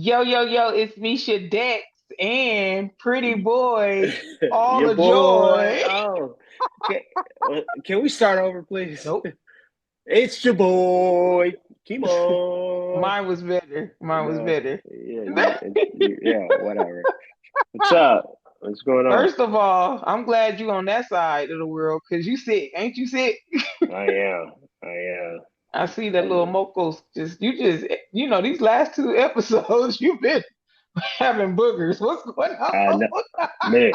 Yo, yo, yo, it's Misha Dex and Pretty Boy, all Your the boy. joy. Oh, can, can we start over, please? Nope. It's your boy, Kimo. Mine was better. Mine was No, better. yeah, yeah, whatever. What's up? What's going on? First of all, I'm glad you on that side of the world because you sick. Ain't you sick? I am. I am. I see that little I'm. mocos these last two episodes you've been having boogers. What's going I on? know, man.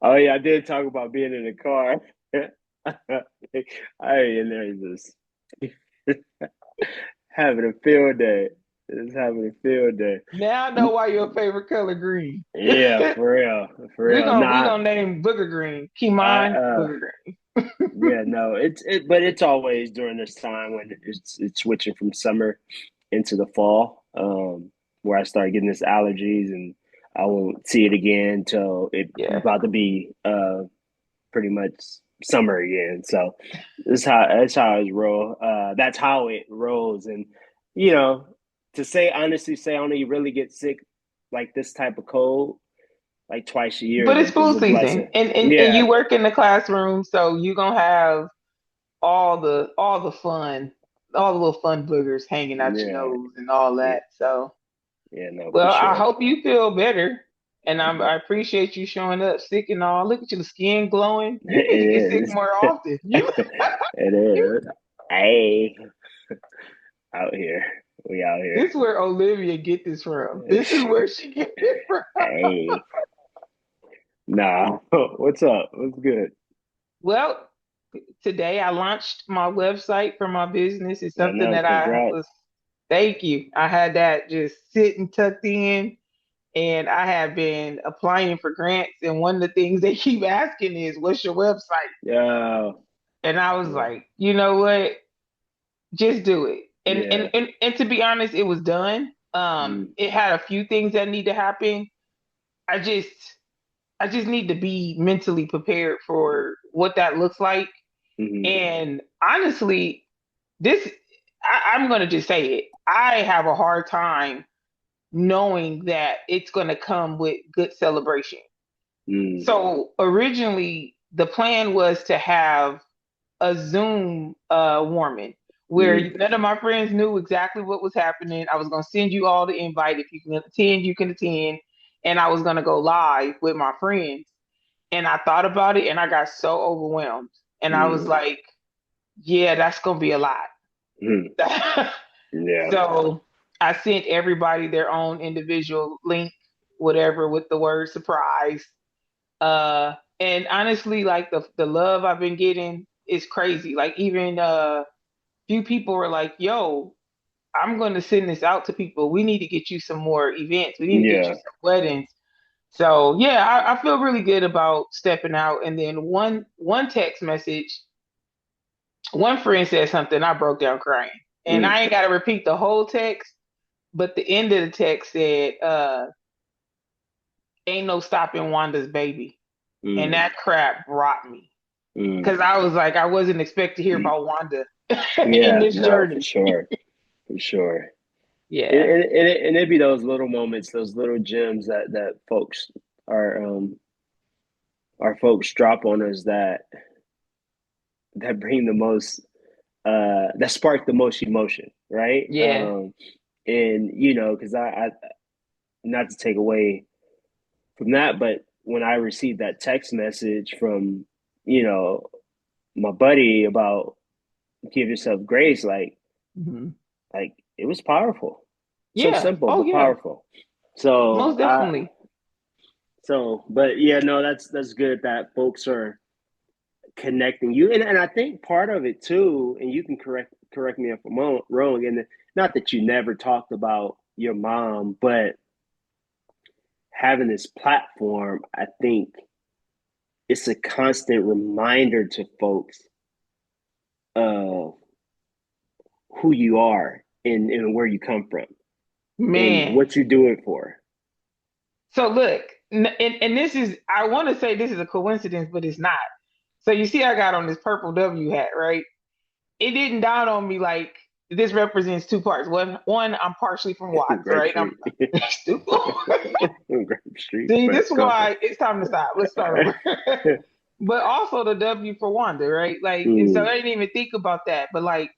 Oh yeah, I did talk about being in the car. I in there just having a field day. Just having a field day. Now I know why your favorite color green. Yeah, for real, for we real. gonna we Nah, gonna name booger green. Key I mine, booger green. yeah, no, but it's always during this time when it's switching from summer into the fall, where I start getting this allergies and I won't see it again until it's Yeah. about to be pretty much summer again. So that's how it roll. That's how it rolls, and you know, to say honestly, say I only really get sick like this type of cold like twice a year But it's is food a season, blessing. and you Yeah, work in the classroom, so you gonna have all the fun, all the little fun boogers hanging out your yeah, nose and all yeah, that. So, yeah. No, for well, I sure. hope you feel better, and I appreciate you showing up sick and all. Look at you, the skin glowing. You need to get sick It more is. often. You, It you. is. Hey, out here. We out This here. is where Olivia get this from. This is where she get it from. Hey. Nah. What's up? What's good? Well, today I launched my website for my business. It's I something know. that I Congrats. was, thank you. I had that just sitting tucked in, and I have been applying for grants. And one of the things they keep asking is, what's your website? Yo. And I was Yeah. like, you know what? Just do it. And Yeah. to be honest, it was done. Mm, It had a few things that need to happen. I just I just need to be mentally prepared for what that looks like. hmm And honestly, this I'm gonna just say it. I have a hard time knowing that it's gonna come with good celebration. mm, So originally the plan was to have a Zoom warming where mm, none of my friends knew exactly what was happening. I was gonna send you all the invite. If you can attend, you can attend. And I was gonna go live with my friends. And I thought about it and I got so overwhelmed. And I was mm, like, yeah, that's gonna be a lot. mm. Yeah. So I sent everybody their own individual link, whatever, with the word surprise. And honestly, like the love I've been getting is crazy. Like even few people were like, "Yo, I'm going to send this out to people. We need to get you some more events. We need to get you Yeah. some weddings." So yeah, I feel really good about stepping out. And then one text message, one friend said something, I broke down crying, and Mm, I ain't got to repeat the whole text, but the end of the text said, "Ain't no stopping Wanda's baby," and mm, that crap brought me mm. because I was like, I wasn't expecting to hear about Wanda in Yeah. this No, for journey. sure. For sure. Yeah. And it'd be those little moments, those little gems that folks are our folks drop on us that bring the most that spark the most emotion, right? Yeah. And you know, because I not to take away from that, but when I received that text message from you know my buddy about give yourself grace, Hmm. like it was powerful, so Yeah. simple Oh but yeah. powerful. So Most definitely. but yeah, no, that's good that folks are connecting you, and I think part of it too, and you can correct me if I'm wrong, and not that you never talked about your mom, but having this platform, I think it's a constant reminder to folks of who you are and where you come from and Man. what you do it for. So look, and this is I want to say this is a coincidence, but it's not. So you see I got on this purple W hat, right? It didn't dawn on me like this represents two parts. One, I'm partially from Watts, Grape right? I'm Street. stupid. Grape Street, See, this West is Coast. why it's time to stop. Let's start over. But also the W for Wanda, right? Like, and so Mm, I didn't even think about that. But like,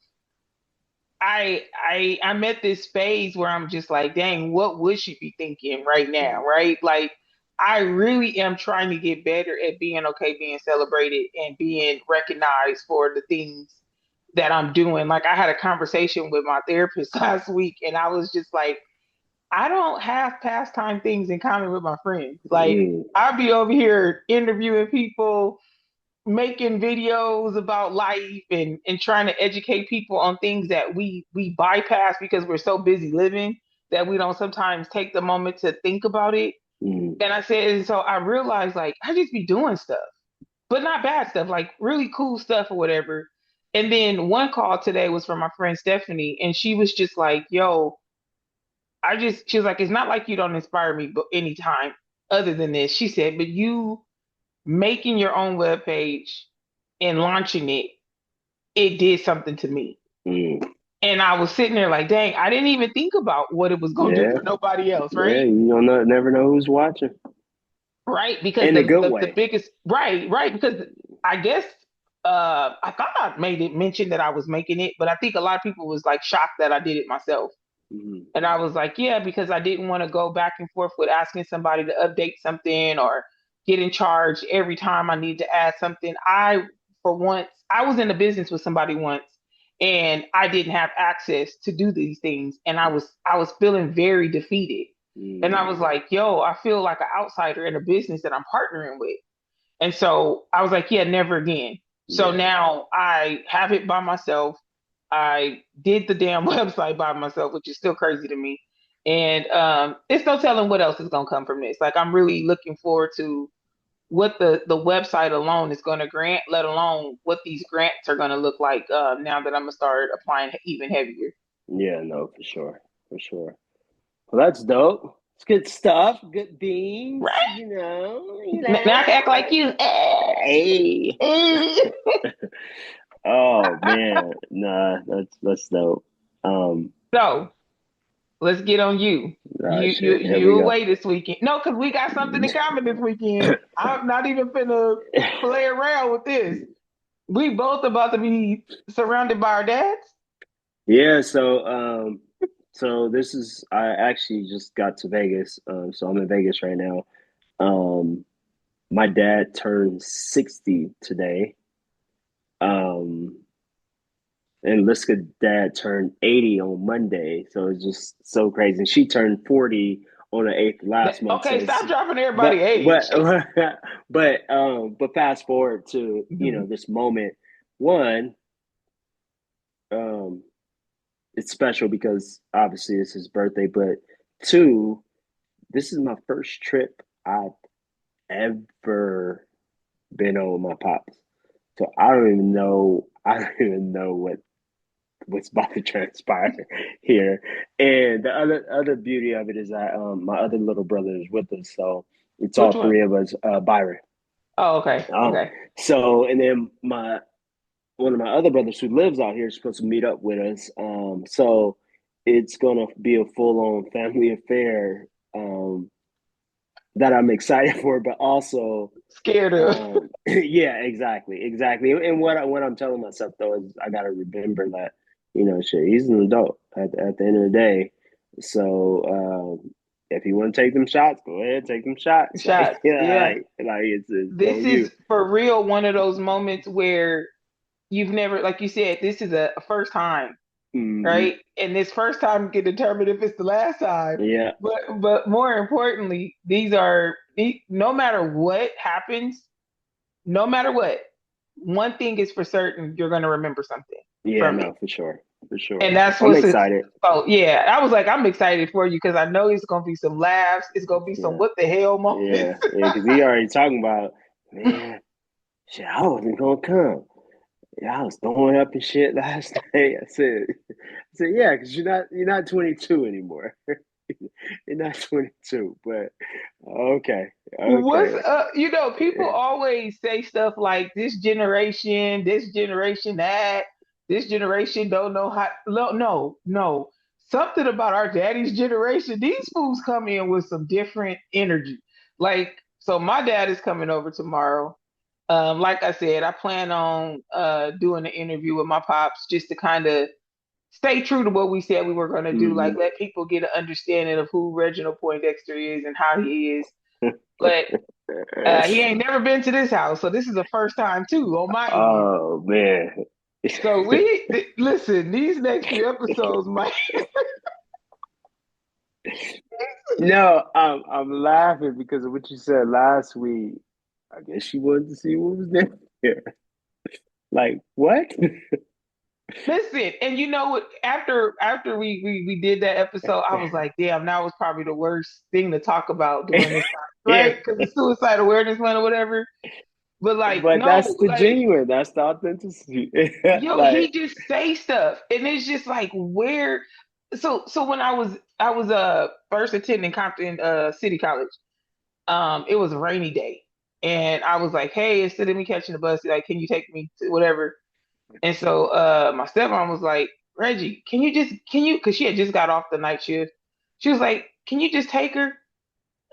I'm at this phase where I'm just like, dang, what would she be thinking right now, mm, right? Like, I really am trying to get better at being okay, being celebrated, and being recognized for the things that I'm doing. Like, I had a conversation with my therapist last week, and I was just like, I don't have pastime things in common with my friends. Like, mm, I'll be over here interviewing people, making videos about life, and trying to educate people on things that we bypass because we're so busy living that we don't sometimes take the moment to think about it. mm, And I said, and so I realized like I just be doing stuff, but not bad stuff, like really cool stuff or whatever. And then one call today was from my friend Stephanie, and she was just like, yo, she was like, it's not like you don't inspire me but anytime other than this. She said, but you making your own web page and launching it, it did something to me. mm. And I was sitting there like, dang, I didn't even think about what it was going to do Yeah, for nobody else, yeah. right? You don't know, never know who's watching. Right. Because In a good the way. biggest, right. Because I guess, I thought I made it mention that I was making it, but I think a lot of people was like shocked that I did it myself. Mm, And I was like, yeah, because I didn't want to go back and forth with asking somebody to update something or get in charge every time I need to add something. For once, I was in a business with somebody once, and I didn't have access to do these things. And I was feeling very defeated. And I mm, was like, yo, I feel like an outsider in a business that I'm partnering with. And so I was like, yeah, never again. So yeah, now I have it by myself. I did the damn website by myself, which is still crazy to me. And it's no telling what else is gonna come from this. Like I'm really looking forward to what the website alone is gonna grant, let alone what these grants are gonna look like now that I'm gonna start applying even heavier. yeah. No, for sure, for sure. Well, that's dope. It's good stuff. Good beans. Right? Now I can act like you. Hey. Oh man, nah, that's dope. Um, So let's get on you. shit. Here You we go. away this weekend? No, because we got something in common this weekend. I'm not even finna play around with this. We both about to be surrounded by our dads. Yeah, so this is I actually just got to Vegas. So I'm in Vegas right now. Um, my dad turned 60 today. Um, and Liska's dad turned 80 on Monday. So it's just so crazy. And she turned 40 on the 8th last month. Okay, So it's stop dropping everybody but age. but fast forward to, Mhm. this moment. One, um, it's special because obviously it's his birthday, but two, this is my first trip I've ever been on with my pops. So I don't even know what's about to transpire here. And the other beauty of it is that my other little brother is with us, so it's all Which one? three of us. Byron. Oh, okay, Um, okay. so and then my one of my other brothers who lives out here is supposed to meet up with us. So it's gonna be a full on family affair. That I'm excited for, but also, Scared of. yeah, exactly. And what I'm telling myself though is I gotta remember that, shit, he's an adult at the end of the day. So if you want to take them shots, go ahead, take them shots. Like, Shots. yeah, Yeah. like it's This on you. is for real one of those moments where you've never, like you said, this is a first time, Hmm. right? And this first time can determine if it's the last time. Yeah, But more importantly, no matter what happens, no matter what, one thing is for certain, you're gonna remember something yeah, from it. no, for And sure. that's I'm what's it. excited. So yeah, I was like, I'm excited for you because I know it's gonna be some laughs. It's gonna be some Yeah, what the hell moments. because he already talking about, man. Shit, I wasn't gonna come. Yeah, I was throwing up and shit last night. I said, yeah, because you're not 22 anymore. You're not 22, but okay, What's okay. people always say stuff like this generation that. this generation don't know how. No, no, no. Something about our daddy's generation. These fools come in with some different energy. Like, so my dad is coming over tomorrow. Like I said, I plan on doing an interview with my pops just to kind of stay true to what we said we were going to do. Like, Mm-hmm. let people get an understanding of who Reginald Poindexter is and how he is. But he ain't never been to this house, so this is the first time too on my end. Oh man. So listen. These next few episodes might. No, I'm laughing because of what you said last week. I guess she wanted to see what was there. Like what? Listen, and you know what? After we did that episode, I was like, damn, that was probably the worst thing to talk about during this time, Yeah, right? Because it's Suicide Awareness Month or whatever. But like, but no, that's the like, genuine. That's the authenticity. yo, Like, he just say stuff, and it's just like where. So when I was first attending Compton City College, it was a rainy day, and I was like, hey, instead of me catching the bus, like, can you take me to whatever? And so my stepmom was like, Reggie, can you because she had just got off the night shift. She was like, can you just take her?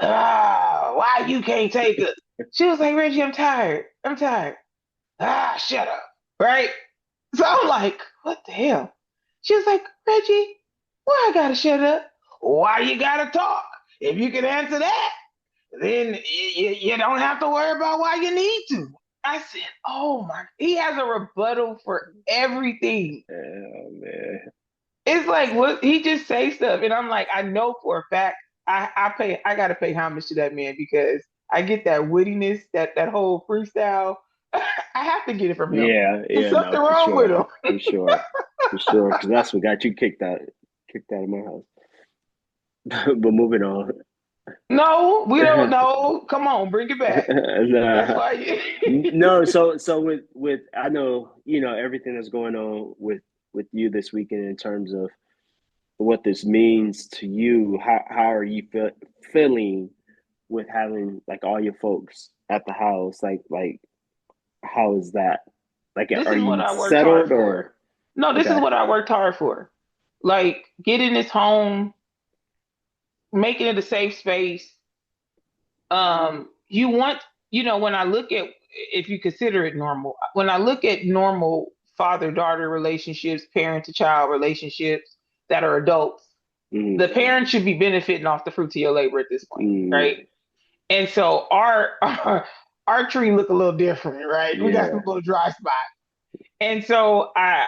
Ah, why you can't take her? She was like, Reggie, I'm tired. I'm tired. Ah, shut up. Right? So I'm like, what the hell? She was like, Reggie, why I gotta shut up? Why you gotta talk? If you can answer that, then you don't have to worry about why you need to. I said, oh my, he has a rebuttal for everything. oh man. It's like what he just say stuff, and I'm like, I know for a fact I gotta pay homage to that man because I get that wittiness, that whole freestyle. I have to get it from him. Yeah, There's yeah, something no, for wrong with sure, him. for sure, for sure. Because that's what got you kicked out of my house. But moving on. No, we don't know. Come on, bring it back. That's Nah. why. No, so with I know everything that's going on with you this weekend in terms of what this means to you. How are you feeling with having like all your folks at the house? Like how is that? Like, This are is what you I worked hard settled for. or No, this is okay? what I worked hard for. Like getting this home, making it a safe space. You want, when I look at, if you consider it normal, when I look at normal father-daughter relationships, parent-to-child relationships that are adults, Mm, the parent should be benefiting off the fruits of your labor at this point, right? mm, And so our tree look a little different, right? We got some yeah, little dry spots. And so I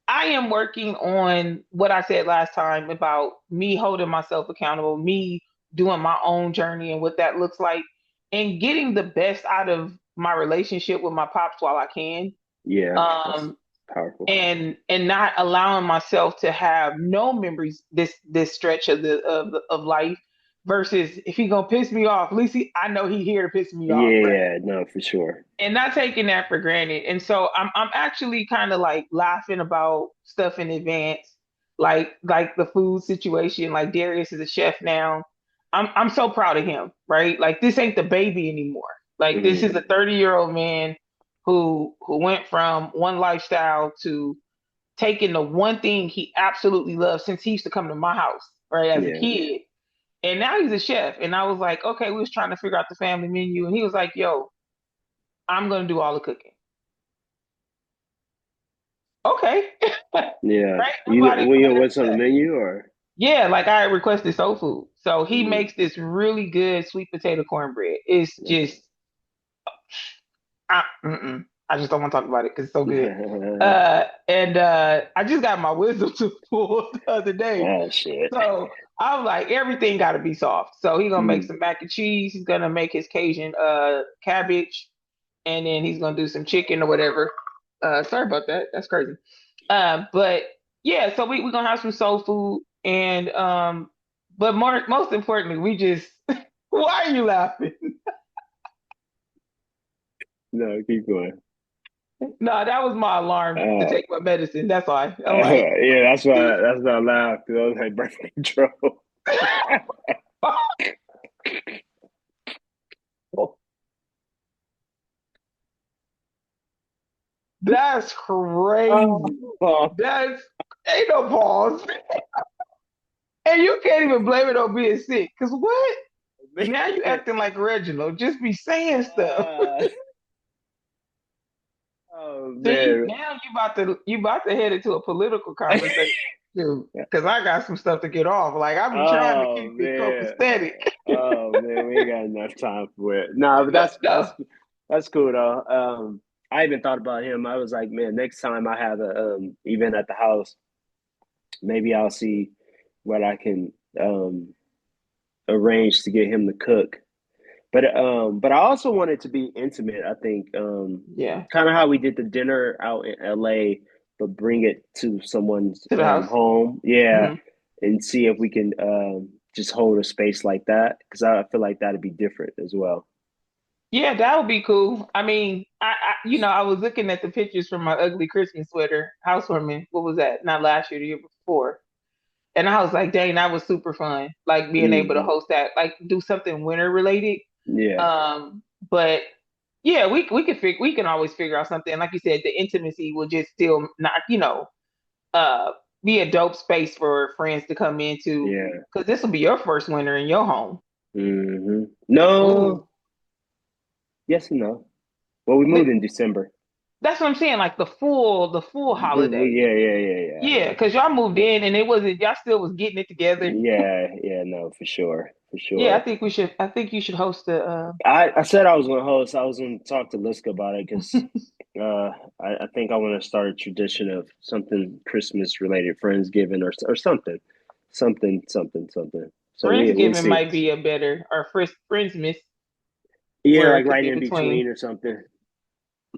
am working on what I said last time about me holding myself accountable, me doing my own journey and what that looks like, and getting the best out of my relationship with my pops while I can. yeah. That's Um, powerful. and not allowing myself to have no memories this stretch of life versus if he gonna piss me off, at least I know he here to piss me off, right? Yeah, no, for sure. And not taking that for granted. And so I'm actually kind of like laughing about stuff in advance, like the food situation. Like Darius is a chef now. I'm so proud of him, right? Like this ain't the baby anymore. Like this Hmm. is a 30-year-old man who went from one lifestyle to taking the one thing he absolutely loves since he used to come to my house, right, as a Yeah, kid. And now he's a chef. And I was like, okay, we was trying to figure out the family menu. And he was like, yo, I'm gonna do all the cooking. Okay. yeah. Right? Nobody mad What's at on the that. menu or Yeah, like I requested soul food. So he mm, makes this really good sweet potato cornbread. It's just I just don't want to talk about it because it's so good. And I just got my wisdom tooth pulled the other day. oh shit. So I was like, everything got to be soft. So he's gonna make Mm, some mac and cheese. He's gonna make his Cajun cabbage, and then he's gonna do some chicken or whatever. Sorry about that. That's crazy. But yeah, so we're gonna have some soul food, and but most importantly, we just. Why are you laughing? no, keep going. No, that was my alarm to Uh, take my medicine. That's why. I'm like, yeah, that's why I laughed because I was like birth control. That's Oh, crazy. oh, That's ain't no pause. And you can't even blame it on being sick. Cause what? Now you man. acting like Reginald. Just be saying stuff. Uh, oh See, man. now you about to head into a political conversation too. Cause I got some stuff to get off. Like I be trying to Oh keep it man. copacetic. Oh man, we ain't got enough time for it. Nah, but But no. that's cool though. I even thought about him. I was like, man, next time I have a event at the house, maybe I'll see what I can arrange to get him to cook. But I also want it to be intimate. I think Yeah. kind of how we did the dinner out in LA, but bring it to someone's To the house. home. Yeah, Hmm. and see if we can just hold a space like that because I feel like that'd be different as well. Yeah, that would be cool. I mean, I was looking at the pictures from my ugly Christmas sweater, housewarming. What was that? Not last year, the year before. And I was like, dang, that was super fun. Like being able to Hmm. host that, like do something winter related. Yeah, But yeah, we can always figure out something. Like you said, the intimacy will just still not, uh, be a dope space for friends to come into. yeah. Because this will be your first winter in your home. No, Ooh. yes and no. Well, we moved in December. That's what I'm saying. Like the full holiday. Yeah, yeah, yeah, yeah, Yeah, because y'all moved in and it wasn't y'all still was getting it together. yeah, yeah. No, for sure, for Yeah, I sure. think we should. I think you should host a. I said I was going to host. I was going to talk to Liska about it because uh, I think I want to start a tradition of something Christmas related, Friendsgiving or something, something. So we'll Friendsgiving see. might be a better or Friendsmas Yeah, where it like could right be in between. between or something.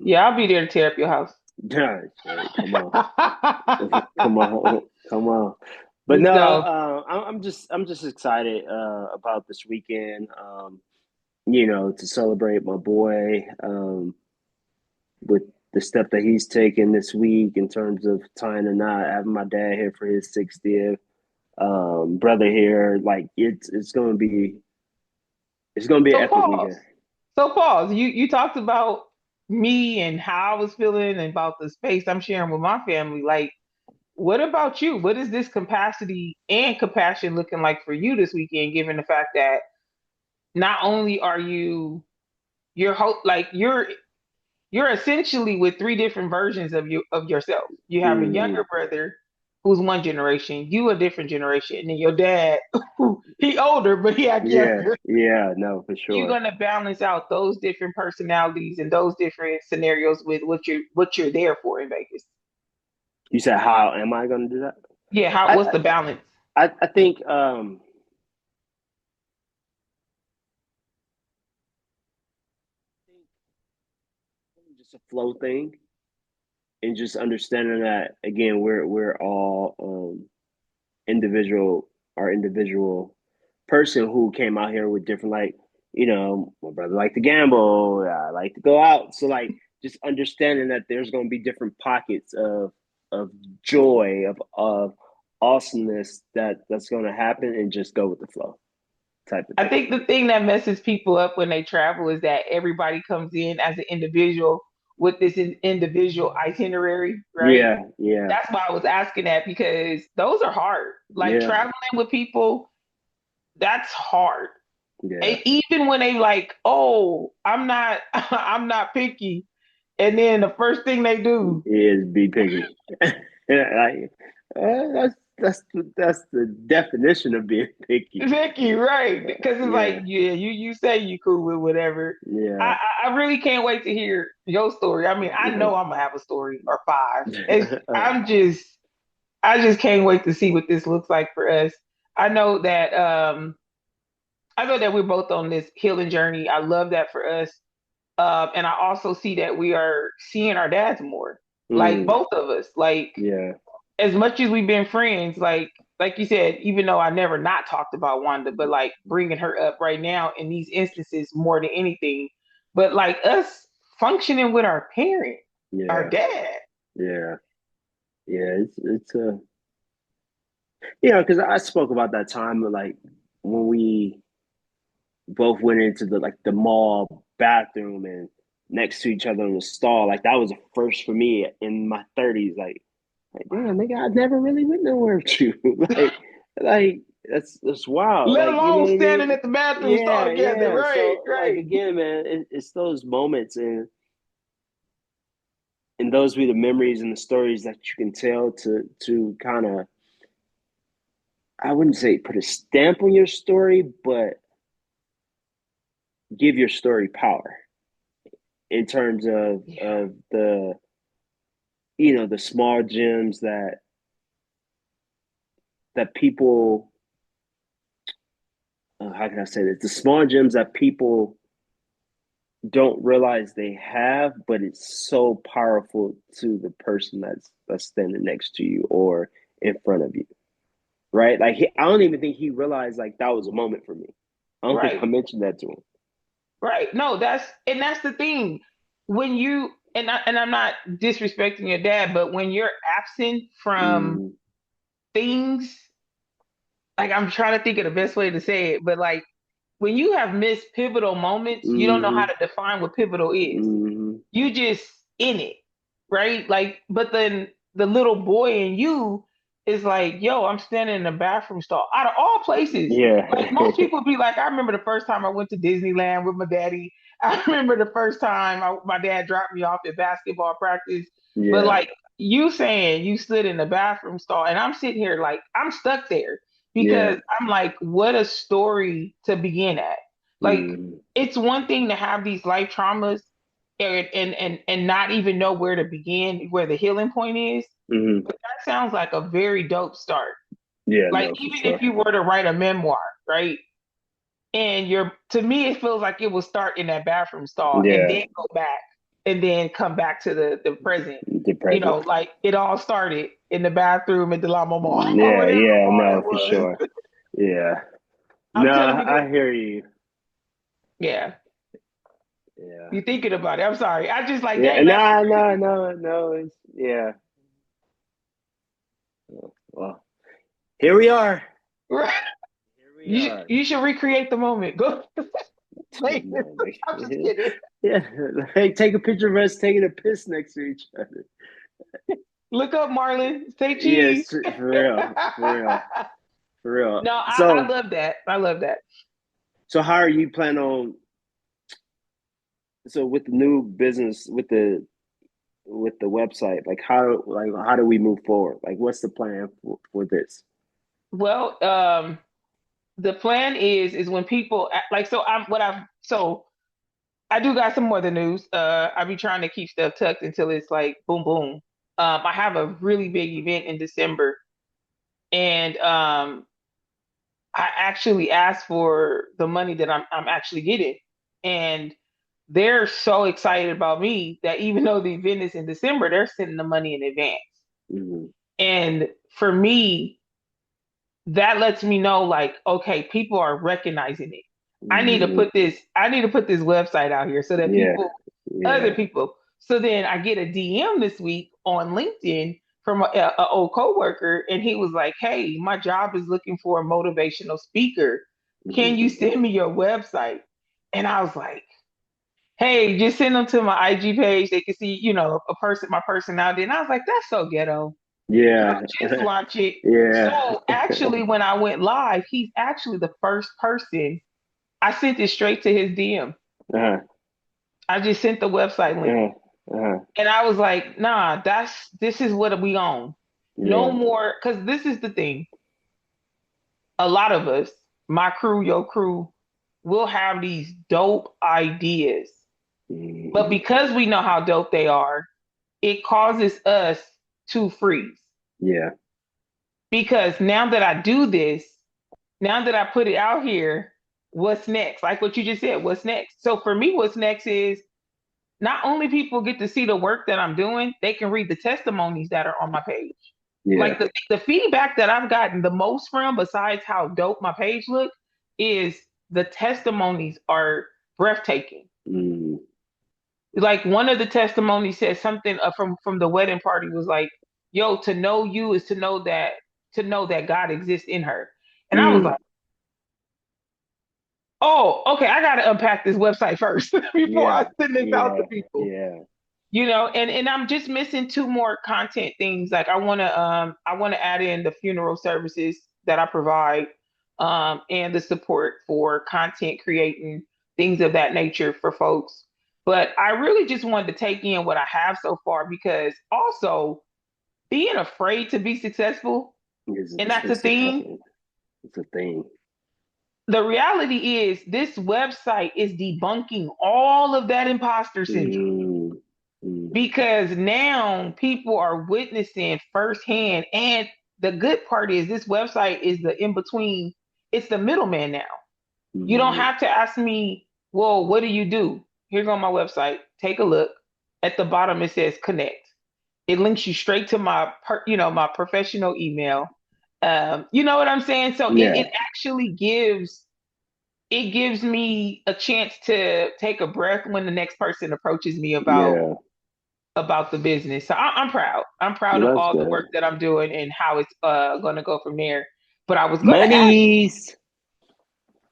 Yeah, I'll be there to tear up your house. Yeah, come on, come on, come on. But no, So I'm just excited about this weekend. To celebrate my boy. With the step that he's taken this week in terms of tying a knot, having my dad here for his 60th, brother here, like it's gonna be an so epic weekend. pause. So pause. You talked about me and how I was feeling and about the space I'm sharing with my family. Like, what about you? What is this capacity and compassion looking like for you this weekend, given the fact that not only are like you're essentially with three different versions of yourself. You have a Hmm. younger brother who's one generation, you a different generation, and then your dad, he older but he act Yeah, younger. yeah, no, for You're sure. gonna balance out those different personalities and those different scenarios with what you're there for in Vegas. You said how am I gonna do that? Yeah, how I what's the balance? I think just a flow thing and just understanding that again we're all individual our individual person who came out here with different like my brother liked to gamble, I like to go out, so like just understanding that there's going to be different pockets of joy of awesomeness that's going to happen and just go with the flow type of I thing. think the thing that messes people up when they travel is that everybody comes in as an individual with this individual itinerary, right? Yeah, yeah, That's why I was asking that because those are hard. Like yeah, traveling with people, that's hard. yeah. And even when they like, oh, I'm not, I'm not picky, and then the first thing they do, Is be picky. Like, that's the definition of being picky. picky, right? Because it's like, Yeah, yeah, you say you cool with whatever. yeah. I really can't wait to hear your story. I mean, I know I'm gonna have a story or five. I just can't wait to see what this looks like for us. I know that um I know that we're both on this healing journey. I love that for us. And I also see that we are seeing our dads more. Like Mm, both of us. Like yeah, as much as we've been friends, like you said, even though I never not talked about Wanda, but like bringing her up right now in these instances more than anything. But like us functioning with our parent, our yeah, dad. yeah, yeah. It's because I spoke about that time of like when we both went into the like the mall bathroom and next to each other in the stall. Like that was a first for me in my 30s. Like damn, nigga, I never really went nowhere with you. like that's wild. Let Like you know alone what I standing mean? at the bathroom stall Yeah, together. yeah. Right, So like right. again, man, it's those moments and those be the memories and the stories that you can tell to kind of I wouldn't say put a stamp on your story, but give your story power in terms Yeah. of the you know the small gems that people how can I say this? The small gems that people don't realize they have, but it's so powerful to the person that's standing next to you or in front of you, right? Like I don't even think he realized like that was a moment for me. I don't think I Right. mentioned that to him. Right. No, that's the thing. When you and I'm not disrespecting your dad, but when you're absent from Mm-hmm. things, like I'm trying to think of the best way to say it, but like when you have missed pivotal moments, you don't know how Mm-hmm. to define what pivotal is. Mm-hmm. You just in it, right? Like, but then the little boy in you is like, yo, I'm standing in the bathroom stall. Out of all places, like Yeah. most people be like, I remember the first time I went to Disneyland with my daddy. I remember the first time my dad dropped me off at basketball practice. But Yeah. like you saying you stood in the bathroom stall, and I'm sitting here like I'm stuck there Yeah. because I'm like, what a story to begin at. Like, Mm-hmm. it's one thing to have these life traumas and not even know where to begin, where the healing point is. Mm-hmm. But that sounds like a very dope start. Yeah, Like no, for even if sure. you were to write a memoir, right? And you're to me, it feels like it will start in that bathroom stall and Yeah, then go back and then come back to the present. the You present. know, like it all started in the bathroom at the Lama Mall or Yeah, whatever yeah, mall no, it for was. sure. Yeah. I'm No, telling you that, I hear you. yeah. Yeah. You thinking about it. I'm sorry. I just like, Yeah, dang, that's no, no, crazy. no, no. It's yeah. Well, here we are. Right. Here we are. You should recreate the moment. Go. Like, No, like, I'm just kidding. yeah. Hey, take a picture of us taking a piss next to each other. Look up Marlon. Say cheese. Yes, for real, for real, for real. No, I love that. I love that. So how are you planning on? So with the new business, with the website, like how do we move forward? Like, what's the plan for this? Well, the plan is when people like so I'm what I've so I do got some more of the news. I be trying to keep stuff tucked until it's like boom boom. I have a really big event in December, and I actually asked for the money that I'm actually getting, and they're so excited about me that even though the event is in December, they're sending the money in advance. Mm-hmm. And for me, that lets me know like, okay, people are recognizing it. Mm-hmm. I need to put this website out here so that Yeah, people, other yeah. people. So then I get a DM this week on LinkedIn from a old coworker, and he was like, "Hey, my job is looking for a motivational speaker. Can Mm-hmm. you send me your website?" And I was like, "Hey, just send them to my IG page. They can see, my personality." And I was like, "That's so ghetto. Yeah, Just launch it." yeah. So actually, when I went live, he's actually the first person. I sent it straight to his DM. Uh-huh. I just sent the website link. Uh-huh. Uh-huh. And I was like, nah, this is what we own. No Yeah. more, because this is the thing. A lot of us, my crew, your crew, will have these dope ideas. But Mm-hmm. because we know how dope they are, it causes us to freeze. Yeah. Because now that I do this, now that I put it out here, what's next? Like what you just said, what's next? So for me, what's next is not only people get to see the work that I'm doing, they can read the testimonies that are on my page. Yeah. Like the feedback that I've gotten the most from, besides how dope my page look, is the testimonies are breathtaking. Mm. Like one of the testimonies said something from the wedding party was like, "Yo, to know you is to know that God exists in her." And I was Mm. like, Oh, okay. I got to unpack this website first before I Yeah, send this out to yeah, people. yeah, And I'm just missing two more content things. Like I want to add in the funeral services that I provide, and the support for content creating things of that nature for folks. But I really just wanted to take in what I have so far, because also being afraid to be successful, and that's the it's a thing. thing. It's a thing. The reality is this website is debunking all of that imposter syndrome, Mm, mm, because now people are witnessing firsthand. And the good part is this website is the in between, it's the middleman now. You don't mm. have to ask me, well, what do you do? Here's on my website. Take a look. At the bottom it says connect. It links you straight to my professional email. You know what I'm saying? So Yeah, it actually gives me a chance to take a breath when the next person approaches me yeah. about the business. So I'm proud. I'm proud of Well, that's all the good. work that I'm doing and how it's going to go from there. But I was going to ask. Money's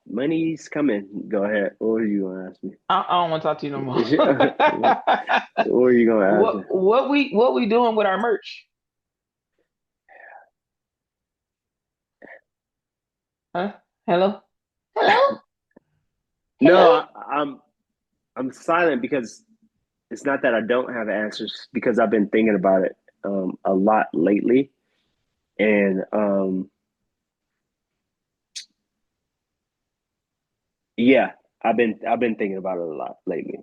money's coming. Go ahead. What are you gonna ask me? I don't want to talk to you no more. What are you gonna ask me? What we doing with our merch? Huh? Hello, hello, No, hello. I'm silent because it's not that I don't have answers because I've been thinking about it a lot lately, and yeah, I've been thinking about it a lot lately.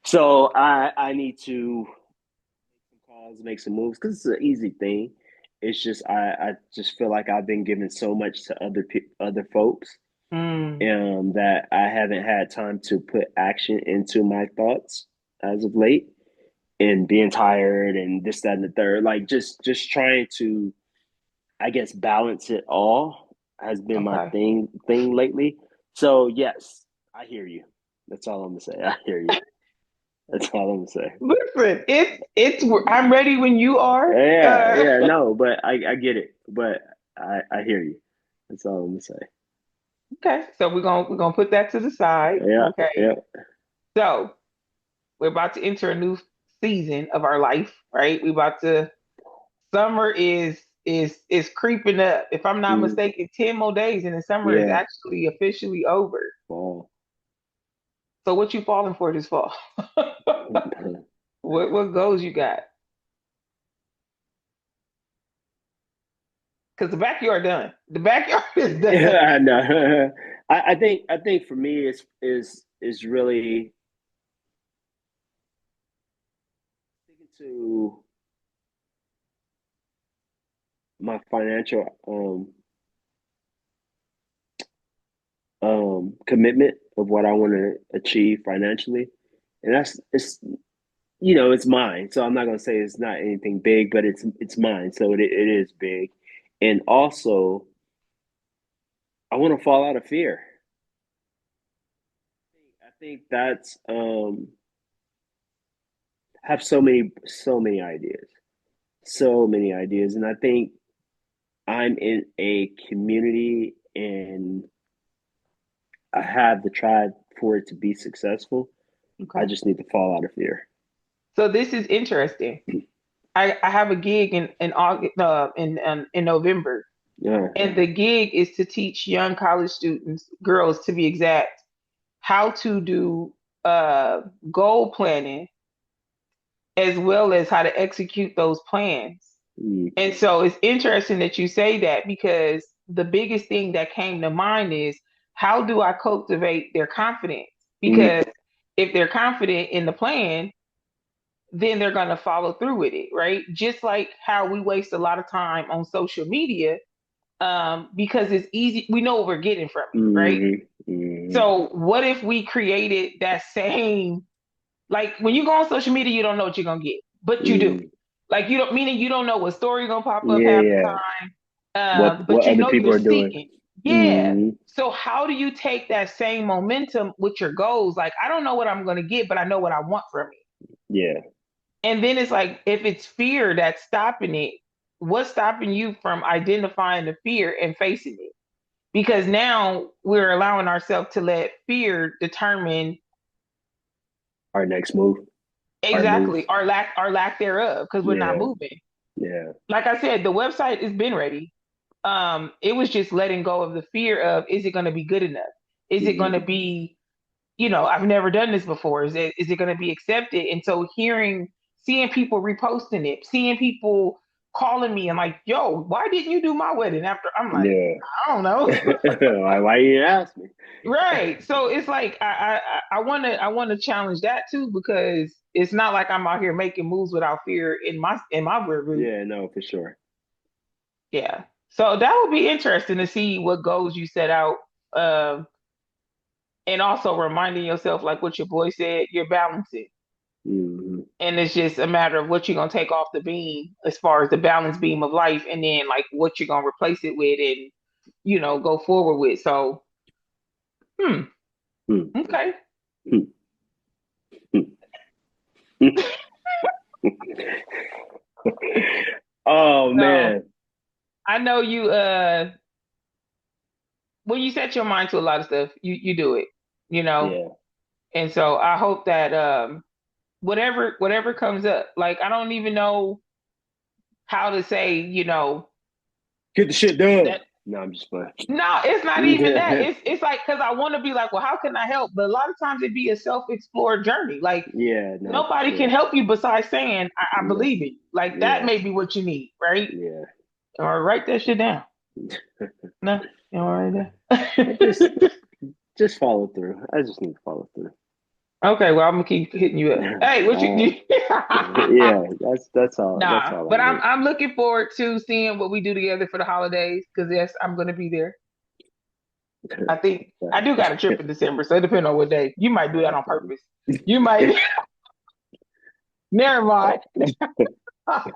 So I need to calls, make some moves because it's an easy thing. It's just I just feel like I've been giving so much to other folks Mm, that I haven't had time to put action into my thoughts as of late, and being tired and this that and the third. Like just trying to I guess balance it all has been my okay. thing lately. So yes, I hear you. That's all I'm gonna say. I hear you. That's all I'm gonna say. Listen, it's. I'm ready when you are. Yeah, yeah, no, but I get it. But I hear you. That's all I'm gonna say. Okay, so we're gonna put that to the side. Yeah, Okay, yeah, so we're about to enter a new season of our life, right? We about to summer is creeping up. If I'm not mm, mistaken, 10 more days and the summer is yeah. actually officially over. Fall. So what you falling for this fall? What goals you got? Because the backyard done. The backyard is done. Yeah, I know. I think for me is really sticking to my financial commitment of what I want to achieve financially, and that's it's mine. So I'm not gonna say it's not anything big, but it's mine. So it is big, and also I want to fall out of fear. I think that's have so many ideas, and I think I'm in a community and I have the tribe for it to be successful. I Okay. just need to fall out of fear. So this is interesting. I have a gig in August, in November, Yeah. and the gig is to teach young college students, girls to be exact, how to do goal planning, as well as how to execute those plans. Mm, And so it's interesting that you say that, because the biggest thing that came to mind is, how do I cultivate their confidence? mm, Because if they're confident in the plan, then they're going to follow through with it, right? Just like how we waste a lot of time on social media, because it's easy. We know what we're getting from it, right? mm, mm, So what if we created that same, like when you go on social media, you don't know what you're gonna get, but you do. mm. Like you don't, meaning you don't know what story gonna pop up Yeah, half the yeah. time, What but you other know people you're are doing? seeking. Yeah. Mm, So how do you take that same momentum with your goals? Like I don't know what I'm gonna get, but I know what I want from it. yeah. And then it's like, if it's fear that's stopping it, what's stopping you from identifying the fear and facing it? because now we're allowing ourselves to let fear determine Our next move, our move. exactly our lack thereof because we're not Yeah, moving. yeah, Like I said, the website has been ready. It was just letting go of the fear of, is it going to be good enough? Is it going mm-hmm. to be, I've never done this before. Is it going to be accepted? And so seeing people reposting it, seeing people calling me and like, yo, why didn't you do my wedding after? I'm like, Yeah. I don't know. Why you didn't ask me? Right. So it's like I want to challenge that too because it's not like I'm out here making moves without fear in my rear view. Yeah, no, for sure. Yeah. So that would be interesting to see what goals you set out. Um, and also reminding yourself, like what your boy said, you're balancing. Mm-hmm. And it's just a matter of what you're gonna take off the beam as far as the balance beam of life, and then like what you're gonna replace it with and go forward with. So, hmm, okay. Oh So man, I know you when you set your mind to a lot of stuff, you do it, you know. yeah. And so I hope that whatever comes up, like I don't even know how to say, Get the shit done. that No, I'm just playing. no, it's not even that. Yeah, It's like because I want to be like, well, how can I help? But a lot of times it be a self-explored journey. Like yeah, no, for nobody can sure. help you besides saying, I Yeah, believe it. Like that yeah, may be what you need, right? yeah. Or write that shit down. No, you don't write I that. just follow through. I just need to follow through. Okay, well, I'm gonna keep hitting you up. Hey, what All you? right. Yeah, that's all. That's Nah, all I but I'm need. I'm looking forward to seeing what we do together for the holidays. Because yes, I'm gonna be there. I think I do got a trip in December, so it depends on what day. You might do that on purpose. You might. Never mind. I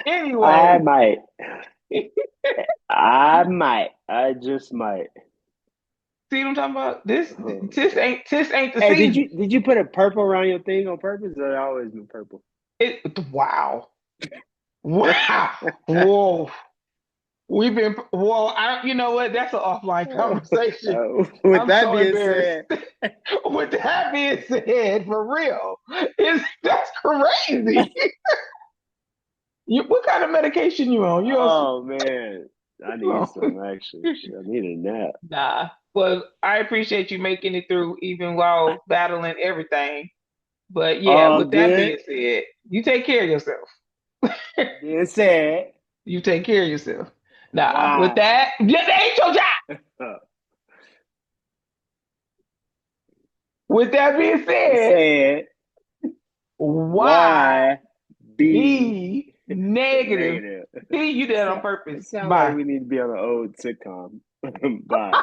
Anyway, might. I might. I just might. see what I'm talking about? This Oh, this man. ain't this ain't the Hey, did season. you put a purple around your thing on purpose? Or it always been purple? Wow, wow, whoa. We've been well. You know what? That's an offline conversation. With I'm that so being embarrassed. said, With that being said, for real, that's crazy. What kind of medication you on? oh man, I You need on? some actually. Shit, I need a nap. Nah. Well, I appreciate you making it through even while battling everything. But yeah, All with that good being said, you take care of yourself. being said, You take care of yourself. Nah. With why? that, yeah, that ain't your job. With that being said, Said why why be be negative? negative? See, you did it on purpose. It sounds like Bye. we need to be on an old sitcom. Bye.